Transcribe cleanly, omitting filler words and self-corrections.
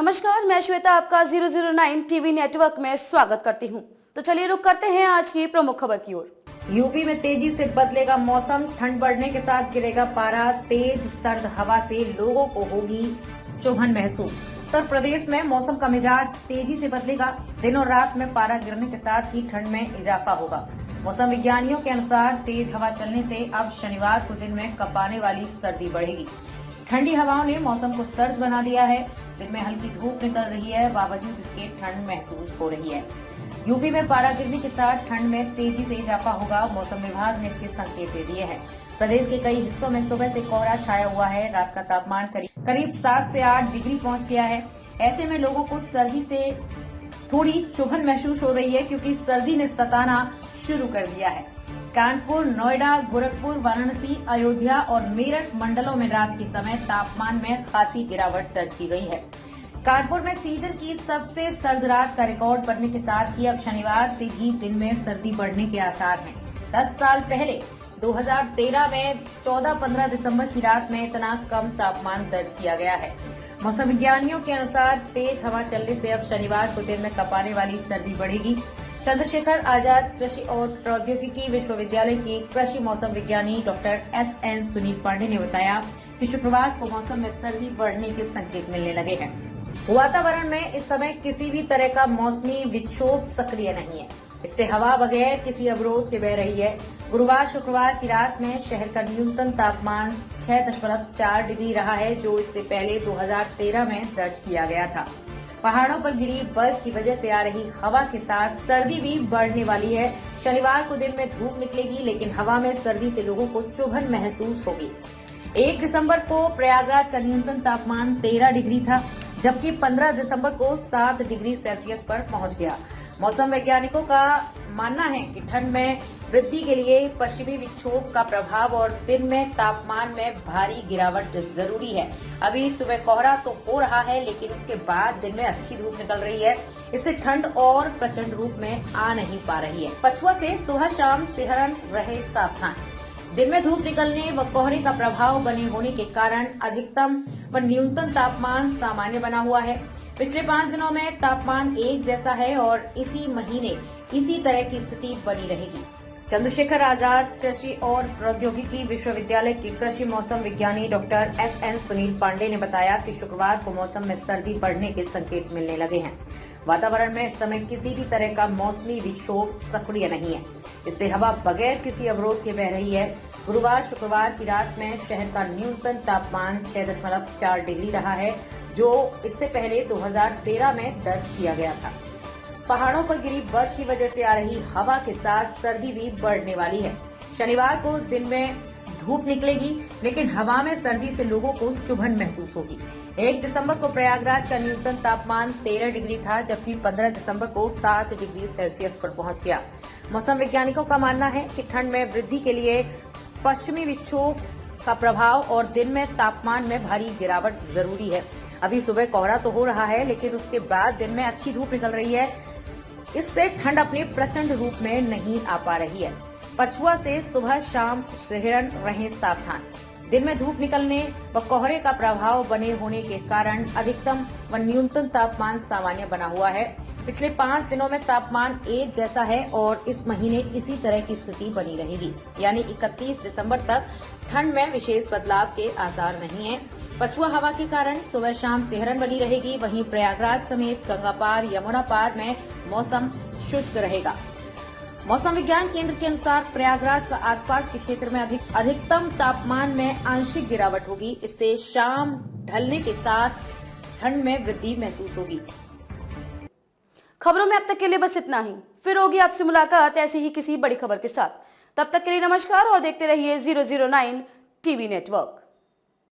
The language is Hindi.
नमस्कार, मैं श्वेता आपका 009 टीवी नेटवर्क में स्वागत करती हूं। तो चलिए रुक करते हैं आज की प्रमुख खबर की ओर। यूपी में तेजी से बदलेगा मौसम, ठंड बढ़ने के साथ गिरेगा पारा, तेज सर्द हवा से लोगों को होगी चुभन महसूस। उत्तर प्रदेश में मौसम का मिजाज तेजी से बदलेगा, दिन और रात में पारा गिरने के साथ ही ठंड में इजाफा होगा। मौसम विज्ञानियों के अनुसार तेज हवा चलने से अब शनिवार को दिन में कपाने वाली सर्दी बढ़ेगी। ठंडी हवाओं ने मौसम को सर्द बना दिया है। दिन में हल्की धूप निकल रही है, बावजूद इसके ठंड महसूस हो रही है। यूपी में पारा गिरने के साथ ठंड में तेजी से इजाफा होगा। मौसम विभाग ने इसके संकेत दे दिए हैं। प्रदेश के कई हिस्सों में सुबह से कोहरा छाया हुआ है। रात का तापमान करीब 7 से 8 डिग्री पहुंच गया है। ऐसे में लोगों को सर्दी से थोड़ी चुभन महसूस हो रही है, क्योंकि सर्दी ने सताना शुरू कर दिया है। कानपुर, नोएडा, गोरखपुर, वाराणसी, अयोध्या और मेरठ मंडलों में रात के समय तापमान में खासी गिरावट दर्ज की गई है। कानपुर में सीजन की सबसे सर्द रात का रिकॉर्ड बनने के साथ ही अब शनिवार से भी दिन में सर्दी बढ़ने के आसार हैं। 10 साल पहले 2013 में 14-15 दिसंबर की रात में इतना कम तापमान दर्ज किया गया है। मौसम विज्ञानियों के अनुसार तेज हवा चलने से अब शनिवार को दिन में कपाने वाली सर्दी बढ़ेगी। चंद्रशेखर आजाद कृषि और प्रौद्योगिकी विश्वविद्यालय के कृषि मौसम विज्ञानी डॉक्टर SN सुनील पांडे ने बताया कि शुक्रवार को मौसम में सर्दी बढ़ने के संकेत मिलने लगे हैं। वातावरण में इस समय किसी भी तरह का मौसमी विक्षोभ सक्रिय नहीं है। इससे हवा बगैर किसी अवरोध के बह रही है। गुरुवार शुक्रवार की रात में शहर का न्यूनतम तापमान 6.4 डिग्री रहा है, जो इससे पहले 2013 में दर्ज किया गया था। पहाड़ों पर गिरी बर्फ की वजह से आ रही हवा के साथ सर्दी भी बढ़ने वाली है। शनिवार को दिन में धूप निकलेगी, लेकिन हवा में सर्दी से लोगों को चुभन महसूस होगी। 1 दिसंबर को प्रयागराज का न्यूनतम तापमान 13 डिग्री था, जबकि 15 दिसंबर को 7 डिग्री सेल्सियस पर पहुंच गया। मौसम वैज्ञानिकों का मानना है कि ठंड में वृद्धि के लिए पश्चिमी विक्षोभ का प्रभाव और दिन में तापमान में भारी गिरावट जरूरी है। अभी सुबह कोहरा तो हो रहा है, लेकिन उसके बाद दिन में अच्छी धूप निकल रही है। इससे ठंड और प्रचंड रूप में आ नहीं पा रही है। पछुआ से सुबह शाम सिहरन रहे सावधान। दिन में धूप निकलने व कोहरे का प्रभाव बने होने के कारण अधिकतम व न्यूनतम तापमान सामान्य बना हुआ है। पिछले 5 दिनों में तापमान एक जैसा है और इसी महीने इसी तरह की स्थिति बनी रहेगी। चंद्रशेखर आजाद कृषि और प्रौद्योगिकी विश्वविद्यालय के कृषि मौसम विज्ञानी डॉक्टर SN सुनील पांडे ने बताया कि शुक्रवार को मौसम में सर्दी बढ़ने के संकेत मिलने लगे हैं। वातावरण में इस समय किसी भी तरह का मौसमी विक्षोभ सक्रिय नहीं है। इससे हवा बगैर किसी अवरोध के बह रही है। गुरुवार शुक्रवार की रात में शहर का न्यूनतम तापमान 6.4 डिग्री रहा है, जो इससे पहले 2013 में दर्ज किया गया था। पहाड़ों पर गिरी बर्फ की वजह से आ रही हवा के साथ सर्दी भी बढ़ने वाली है। शनिवार को दिन में धूप निकलेगी, लेकिन हवा में सर्दी से लोगों को चुभन महसूस होगी। 1 दिसंबर को प्रयागराज का न्यूनतम तापमान 13 डिग्री था, जबकि 15 दिसंबर को 7 डिग्री सेल्सियस पर पहुंच गया। मौसम वैज्ञानिकों का मानना है कि ठंड में वृद्धि के लिए पश्चिमी विक्षोभ का प्रभाव और दिन में तापमान में भारी गिरावट जरूरी है। अभी सुबह कोहरा तो हो रहा है, लेकिन उसके बाद दिन में अच्छी धूप निकल रही है। इससे ठंड अपने प्रचंड रूप में नहीं आ पा रही है। पछुआ से सुबह शाम सिहरन रहे सावधान। दिन में धूप निकलने व कोहरे का प्रभाव बने होने के कारण अधिकतम व न्यूनतम तापमान सामान्य बना हुआ है। पिछले 5 दिनों में तापमान एक जैसा है और इस महीने इसी तरह की स्थिति बनी रहेगी, यानी 31 दिसंबर तक ठंड में विशेष बदलाव के आसार नहीं है। पछुआ हवा के कारण सुबह शाम सिहरन बनी रहेगी। वहीं प्रयागराज समेत गंगा पार, यमुना पार में मौसम शुष्क रहेगा। मौसम विज्ञान केंद्र के अनुसार प्रयागराज व आसपास के क्षेत्र में अधिकतम तापमान में आंशिक गिरावट होगी। इससे शाम ढलने के साथ ठंड में वृद्धि महसूस होगी। खबरों में अब तक के लिए बस इतना ही। फिर होगी आपसे मुलाकात ऐसी ही किसी बड़ी खबर के साथ। तब तक के लिए नमस्कार और देखते रहिए 009 टीवी नेटवर्क।